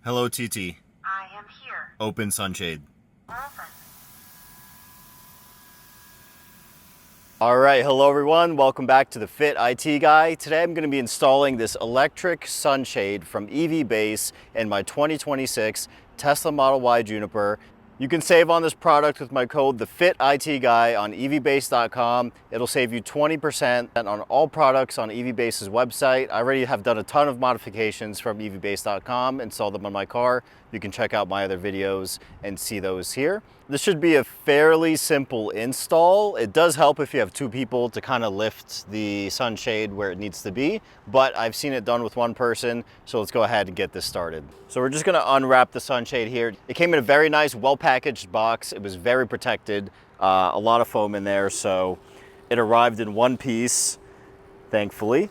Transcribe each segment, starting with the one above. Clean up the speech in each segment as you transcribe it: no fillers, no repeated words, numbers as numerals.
Hello, TT. I am here. Open Sunshade. Open. All right, hello everyone. Welcome back to the Fit IT Guy. Today I'm going to be installing this electric sunshade from EV Base in my 2026 Tesla Model Y Juniper. You can save on this product with my code TheFitITGuy on evbase.com. It'll save you 20% on all products on EV Base's website. I already have done a ton of modifications from evbase.com, installed them on my car. You can check out my other videos and see those here. This should be a fairly simple install. It does help if you have two people to kind of lift the sunshade where it needs to be, but I've seen it done with one person, so let's go ahead and get this started. So we're just gonna unwrap the sunshade here. It came in a very nice, well-packaged box. It was very protected, a lot of foam in there, so it arrived in one piece, thankfully.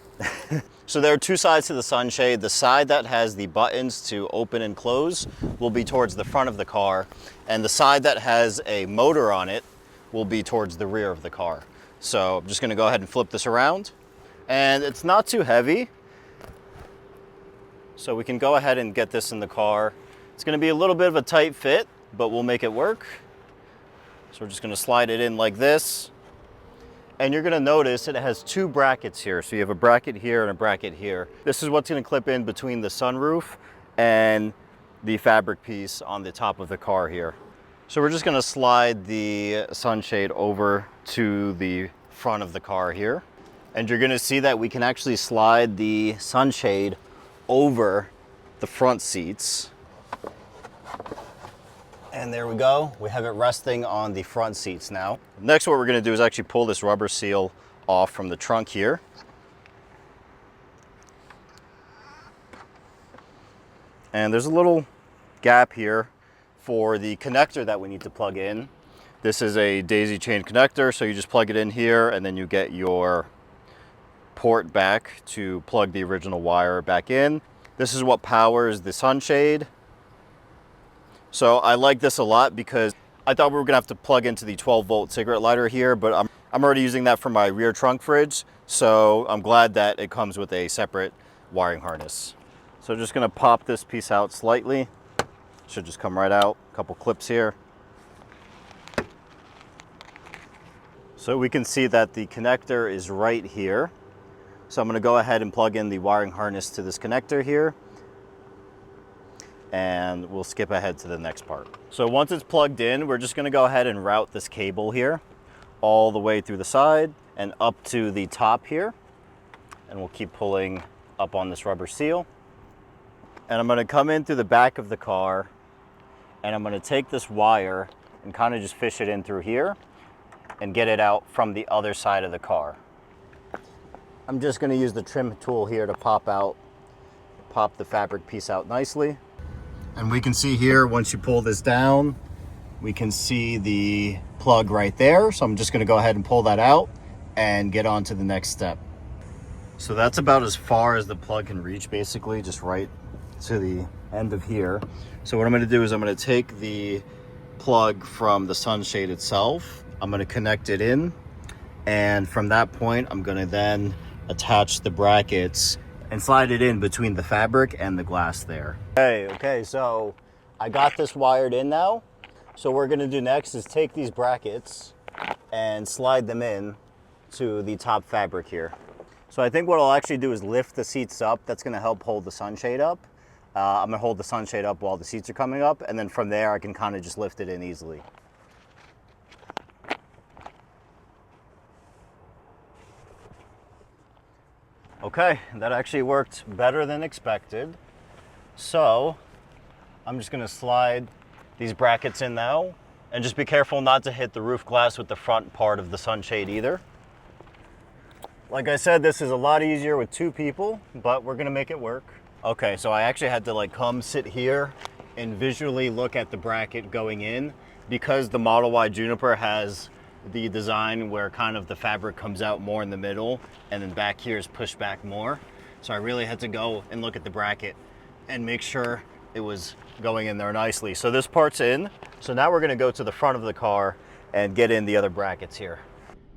So there are two sides to the sunshade. The side that has the buttons to open and close will be towards the front of the car, and the side that has a motor on it will be towards the rear of the car. So I'm just gonna go ahead and flip this around, and it's not too heavy, so we can go ahead and get this in the car. It's gonna be a little bit of a tight fit, but we'll make it work. So we're just gonna slide it in like this. And you're gonna notice it has two brackets here. So you have a bracket here and a bracket here. This is what's gonna clip in between the sunroof and the fabric piece on the top of the car here. So we're just gonna slide the sunshade over to the front of the car here. And you're gonna see that we can actually slide the sunshade over the front seats. And there we go. We have it resting on the front seats now. Next, what we're gonna do is actually pull this rubber seal off from the trunk here. And there's a little gap here for the connector that we need to plug in. This is a daisy chain connector, so you just plug it in here and then you get your port back to plug the original wire back in. This is what powers the sunshade. So I like this a lot because I thought we were gonna have to plug into the 12-volt cigarette lighter here, but I'm already using that for my rear trunk fridge. So I'm glad that it comes with a separate wiring harness. So just gonna pop this piece out slightly. Should just come right out. A couple clips here. So we can see that the connector is right here. So I'm gonna go ahead and plug in the wiring harness to this connector here, and we'll skip ahead to the next part. So once it's plugged in, we're just gonna go ahead and route this cable here all the way through the side and up to the top here. And we'll keep pulling up on this rubber seal. And I'm gonna come in through the back of the car, and I'm gonna take this wire and kind of just fish it in through here and get it out from the other side of the car. I'm just gonna use the trim tool here to pop the fabric piece out nicely. And we can see here, once you pull this down, we can see the plug right there. So I'm just gonna go ahead and pull that out and get on to the next step. So that's about as far as the plug can reach, basically, just right to the end of here. So what I'm gonna do is I'm gonna take the plug from the sunshade itself, I'm gonna connect it in, and from that point, I'm gonna then attach the brackets and slide it in between the fabric and the glass there. Okay, so I got this wired in now. So what we're gonna do next is take these brackets and slide them in to the top fabric here. So I think what I'll actually do is lift the seats up. That's gonna help hold the sunshade up. I'm gonna hold the sunshade up while the seats are coming up, and then from there I can kind of just lift it in easily. Okay, that actually worked better than expected. So I'm just gonna slide these brackets in now, and just be careful not to hit the roof glass with the front part of the sunshade either. Like I said, this is a lot easier with two people, but we're gonna make it work. Okay, so I actually had to come sit here and visually look at the bracket going in, because the Model Y Juniper has the design where kind of the fabric comes out more in the middle and then back here is pushed back more. So I really had to go and look at the bracket and make sure it was going in there nicely. So this part's in. So now we're gonna go to the front of the car and get in the other brackets here.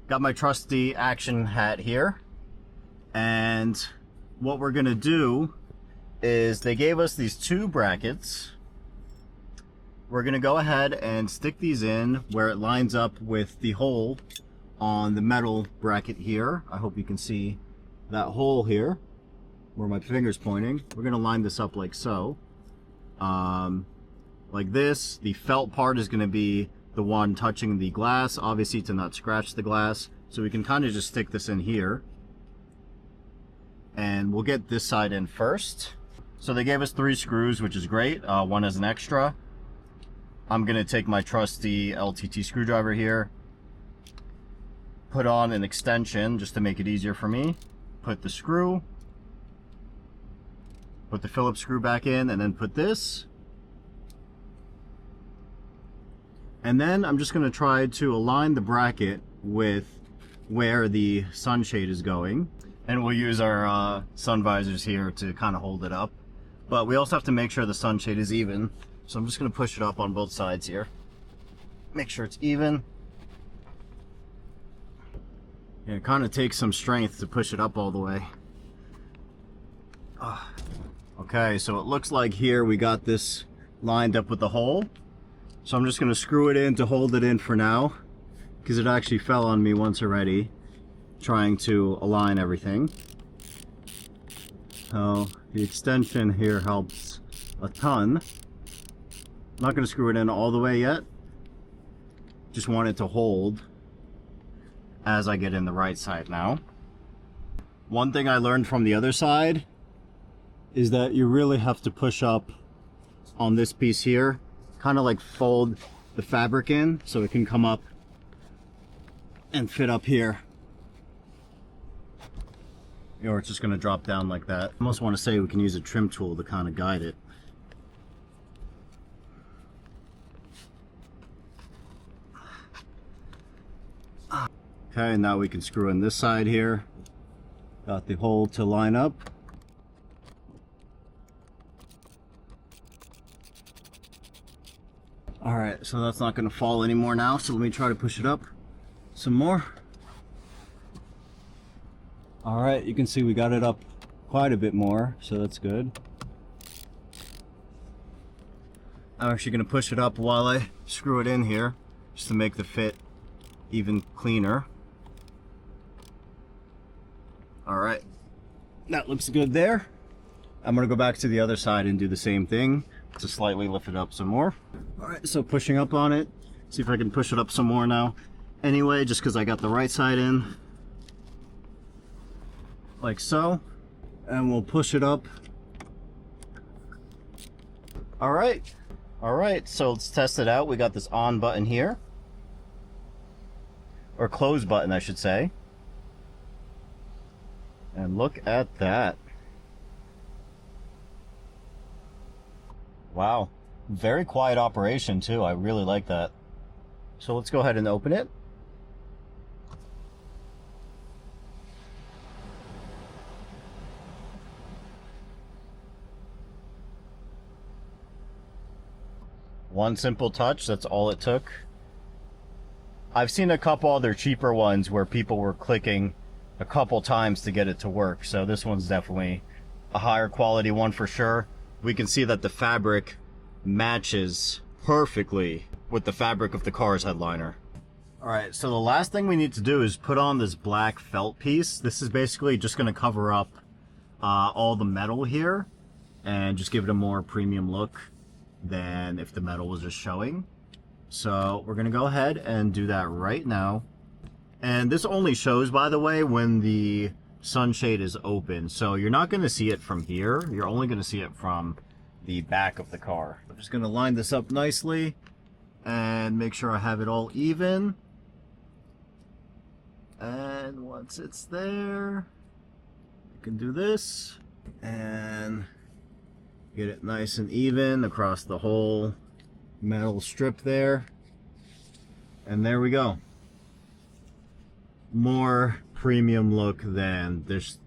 Got my trusty action hat here. And what we're gonna do is they gave us these two brackets. We're gonna go ahead and stick these in where it lines up with the hole on the metal bracket here. I hope you can see that hole here where my finger's pointing. We're gonna line this up like so. Like this. The felt part is gonna be the one touching the glass, obviously to not scratch the glass. So we can kind of just stick this in here. And we'll get this side in first. So they gave us 3 screws, which is great. One as an extra. I'm gonna take my trusty LTT screwdriver here, put on an extension just to make it easier for me, put the screw, put the Phillips screw back in, and then put this. And then I'm just gonna try to align the bracket with where the sunshade is going. And we'll use our sun visors here to kind of hold it up. But we also have to make sure the sunshade is even. So I'm just gonna push it up on both sides here. Make sure it's even. Yeah, it kind of takes some strength to push it up all the way. Okay, so it looks like here we got this lined up with the hole. So I'm just gonna screw it in to hold it in for now, because it actually fell on me once already, trying to align everything. So the extension here helps a ton. I'm not going to screw it in all the way yet. Just want it to hold as I get in the right side now. One thing I learned from the other side is that you really have to push up on this piece here, kind of like fold the fabric in so it can come up and fit up here. Or it's just going to drop down like that. I almost want to say we can use a trim tool to kind of guide it. Okay, now we can screw in this side here. Got the hole to line up. Alright, so that's not going to fall anymore now, so let me try to push it up some more. Alright, you can see we got it up quite a bit more, so that's good. I'm actually going to push it up while I screw it in here, just to make the fit even cleaner. Alright, that looks good there. I'm going to go back to the other side and do the same thing to slightly lift it up some more. Alright, so pushing up on it. See if I can push it up some more now. Anyway, just because I got the right side in. Like so. And we'll push it up. Alright. Alright, so let's test it out. We got this on button here. Or close button, I should say. And look at that. Wow. Very quiet operation too. I really like that. So let's go ahead and open it. One simple touch, that's all it took. I've seen a couple other cheaper ones where people were clicking a couple times to get it to work. So this one's definitely a higher quality one for sure. We can see that the fabric matches perfectly with the fabric of the car's headliner. Alright, so the last thing we need to do is put on this black felt piece. This is basically just going to cover up all the metal here and just give it a more premium look than if the metal was just showing. So we're going to go ahead and do that right now. And this only shows, by the way, when the sunshade is open. So you're not going to see it from here. You're only going to see it from the back of the car. I'm just going to line this up nicely and make sure I have it all even. And once it's there, you can do this and get it nice and even across the whole metal strip there. And there we go. More premium look than just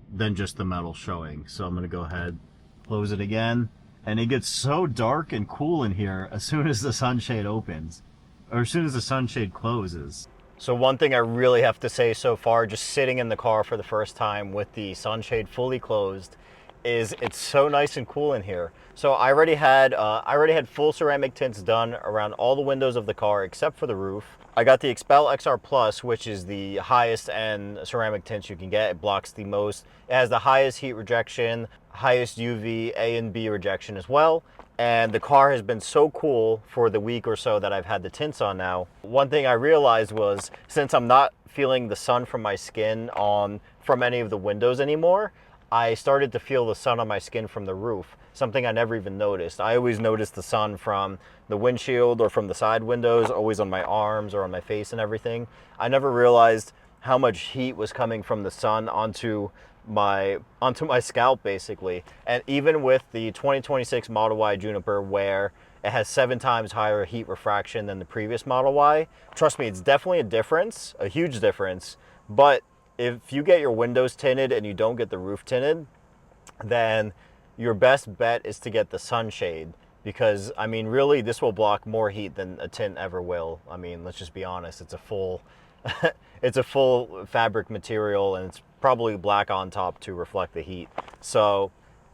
the metal showing. So I'm going to go ahead, close it again. And it gets so dark and cool in here as soon as the sunshade opens, or as soon as the sunshade closes. So one thing I really have to say so far, just sitting in the car for the first time with the sunshade fully closed, is it's so nice and cool in here. So I already had full ceramic tints done around all the windows of the car except for the roof. I got the Expel XR Plus, which is the highest end ceramic tints you can get. It blocks the most. It has the highest heat rejection, highest UV A and B rejection as well. And the car has been so cool for the week or so that I've had the tints on now. One thing I realized was, since I'm not feeling the sun from my skin from any of the windows anymore, I started to feel the sun on my skin from the roof, something I never even noticed. I always noticed the sun from the windshield or from the side windows, always on my arms or on my face and everything. I never realized how much heat was coming from the sun onto my scalp, basically. And even with the 2026 Model Y Juniper, where it has 7 times higher heat refraction than the previous Model Y, trust me, it's definitely a difference, a huge difference. But if you get your windows tinted and you don't get the roof tinted, then your best bet is to get the Sunshade, because I mean, really, this will block more heat than a tint ever will. I mean, let's just be honest, it's a full it's a full fabric material, and it's probably black on top to reflect the heat. So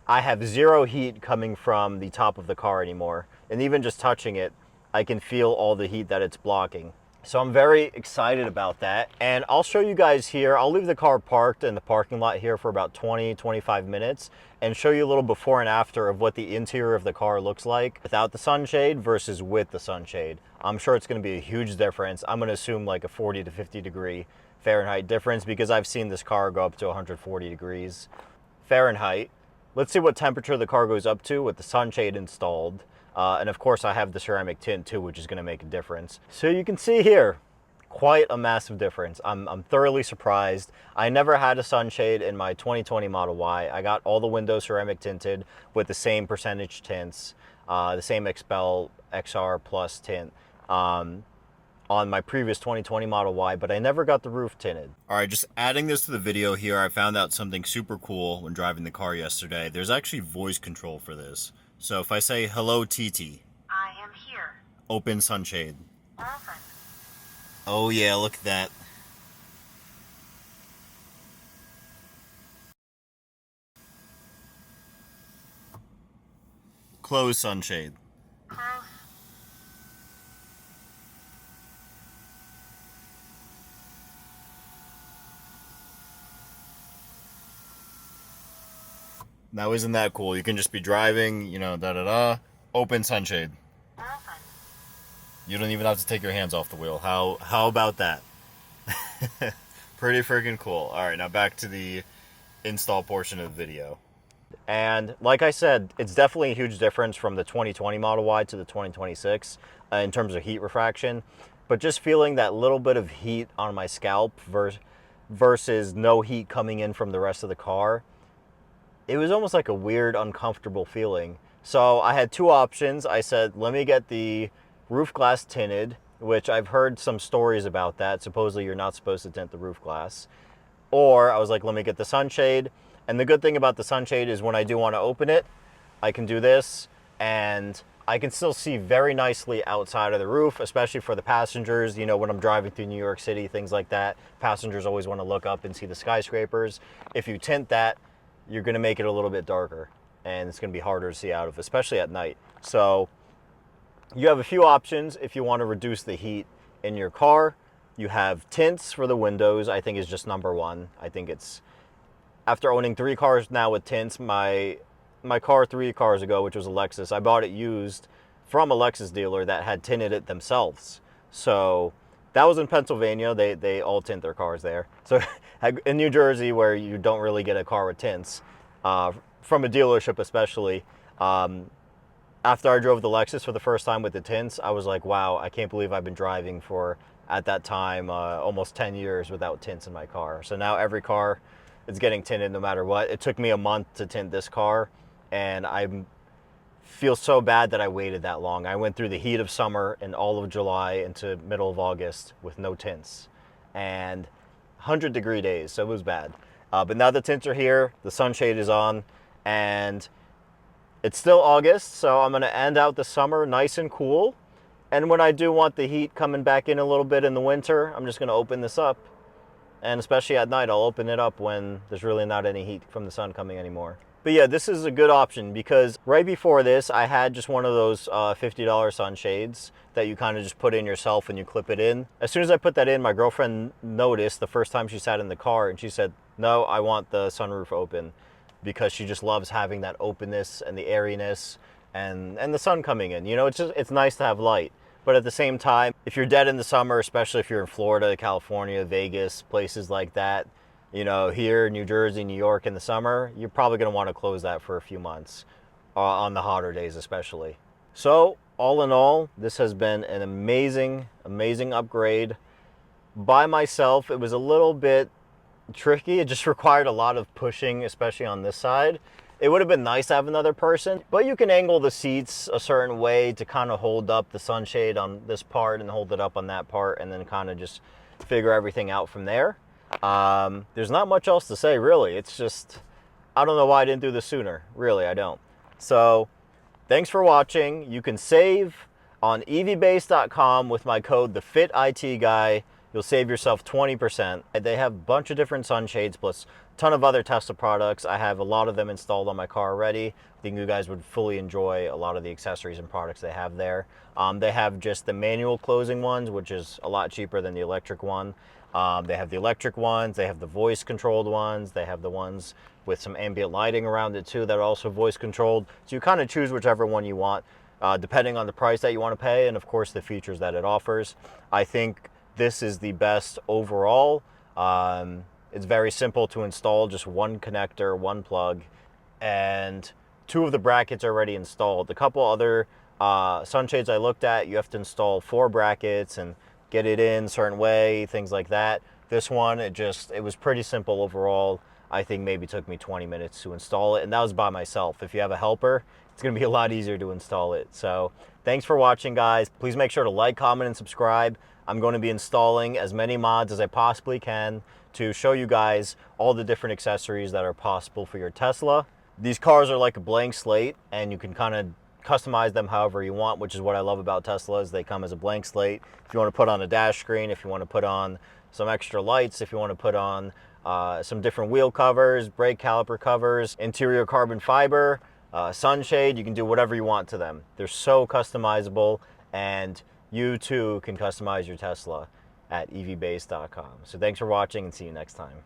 I have zero heat coming from the top of the car anymore, and even just touching it, I can feel all the heat that it's blocking. So I'm very excited about that. And I'll show you guys here. I'll leave the car parked in the parking lot here for about 20-25 minutes and show you a little before and after of what the interior of the car looks like without the sunshade versus with the sunshade. I'm sure it's going to be a huge difference. I'm going to assume like a 40 to 50 degree Fahrenheit difference, because I've seen this car go up to 140 degrees Fahrenheit. Let's see what temperature the car goes up to with the sunshade installed. And of course I have the ceramic tint too, which is going to make a difference. So you can see here, quite a massive difference. I'm thoroughly surprised. I never had a sunshade in my 2020 Model Y. I got all the windows ceramic tinted with the same percentage tints, the same Expel XR Plus tint on my previous 2020 Model Y, but I never got the roof tinted. All right, just adding this to the video here, I found out something super cool when driving the car yesterday. There's actually voice control for this. So if I say, "Hello, TT," I am here. open sunshade. Open. Oh yeah, look at that. Close sunshade. Close. Now isn't that cool? You can just be driving, da-da-da, open sunshade. Open. You don't even have to take your hands off the wheel. How about that? Pretty freaking cool. All right, now back to the install portion of the video. And like I said, it's definitely a huge difference from the 2020 Model Y to the 2026 in terms of heat refraction. But just feeling that little bit of heat on my scalp versus no heat coming in from the rest of the car, it was almost like a weird, uncomfortable feeling. So I had two options. I said, let me get the roof glass tinted, which I've heard some stories about that. Supposedly you're not supposed to tint the roof glass. Or I was like, let me get the sunshade. And the good thing about the sunshade is when I do want to open it, I can do this and I can still see very nicely outside of the roof, especially for the passengers. You know, when I'm driving through New York City, things like that, passengers always want to look up and see the skyscrapers. If you tint that, you're going to make it a little bit darker and it's going to be harder to see out of, especially at night. So you have a few options if you want to reduce the heat in your car. You have tints for the windows, I think is just number one. I think it's, after owning 3 cars now with tints, my car 3 cars ago, which was a Lexus, I bought it used from a Lexus dealer that had tinted it themselves. So that was in Pennsylvania. They all tint their cars there. So in New Jersey, where you don't really get a car with tints, from a dealership especially, after I drove the Lexus for the first time with the tints, I was like, wow, I can't believe I've been driving for, at that time, almost 10 years without tints in my car. So now every car is getting tinted no matter what. It took me a month to tint this car, and I feel so bad that I waited that long. I went through the heat of summer and all of July into middle of August with no tints, and 100-degree days, so it was bad. But now the tints are here, the sunshade is on, and it's still August, so I'm gonna end out the summer nice and cool. And when I do want the heat coming back in a little bit in the winter, I'm just gonna open this up. And especially at night, I'll open it up when there's really not any heat from the sun coming anymore. But yeah, this is a good option because right before this, I had just one of those $50 sunshades that you kind of just put in yourself and you clip it in. As soon as I put that in, my girlfriend noticed the first time she sat in the car and she said, no, I want the sunroof open, because she just loves having that openness and the airiness and the sun coming in. You know, it's nice to have light. But at the same time, if you're dead in the summer, especially if you're in Florida, California, Vegas, places like that, you know, here, New Jersey, New York in the summer, you're probably going to want to close that for a few months, on the hotter days especially. So, all in all, this has been an amazing, amazing upgrade. By myself, it was a little bit tricky. It just required a lot of pushing, especially on this side. It would have been nice to have another person, but you can angle the seats a certain way to kind of hold up the sunshade on this part and hold it up on that part, and then kind of just figure everything out from there. There's not much else to say, really. It's just, I don't know why I didn't do this sooner. Really, I don't. So, thanks for watching. You can save on evbase.com with my code TheFitITGuy. You'll save yourself 20%. They have a bunch of different sunshades plus a ton of other Tesla products. I have a lot of them installed on my car already. I think you guys would fully enjoy a lot of the accessories and products they have there. They have just the manual closing ones, which is a lot cheaper than the electric one. They have the electric ones, they have the voice controlled ones, they have the ones with some ambient lighting around it too that are also voice controlled. So you kind of choose whichever one you want, depending on the price that you want to pay and of course the features that it offers. I think this is the best overall. It's very simple to install, just one connector, one plug, and two of the brackets are already installed. A couple other sunshades I looked at, you have to install 4 brackets and get it in a certain way, things like that. This one, it was pretty simple overall. I think maybe took me 20 minutes to install it, and that was by myself. If you have a helper, it's gonna be a lot easier to install it. So thanks for watching, guys. Please make sure to like, comment, and subscribe. I'm going to be installing as many mods as I possibly can to show you guys all the different accessories that are possible for your Tesla. These cars are like a blank slate, and you can kind of customize them however you want, which is what I love about Teslas. They come as a blank slate. If you want to put on a dash screen, if you want to put on some extra lights, if you want to put on some different wheel covers, brake caliper covers, interior carbon fiber, sunshade, you can do whatever you want to them. They're so customizable, and you too can customize your Tesla at evbase.com. So thanks for watching and see you next time.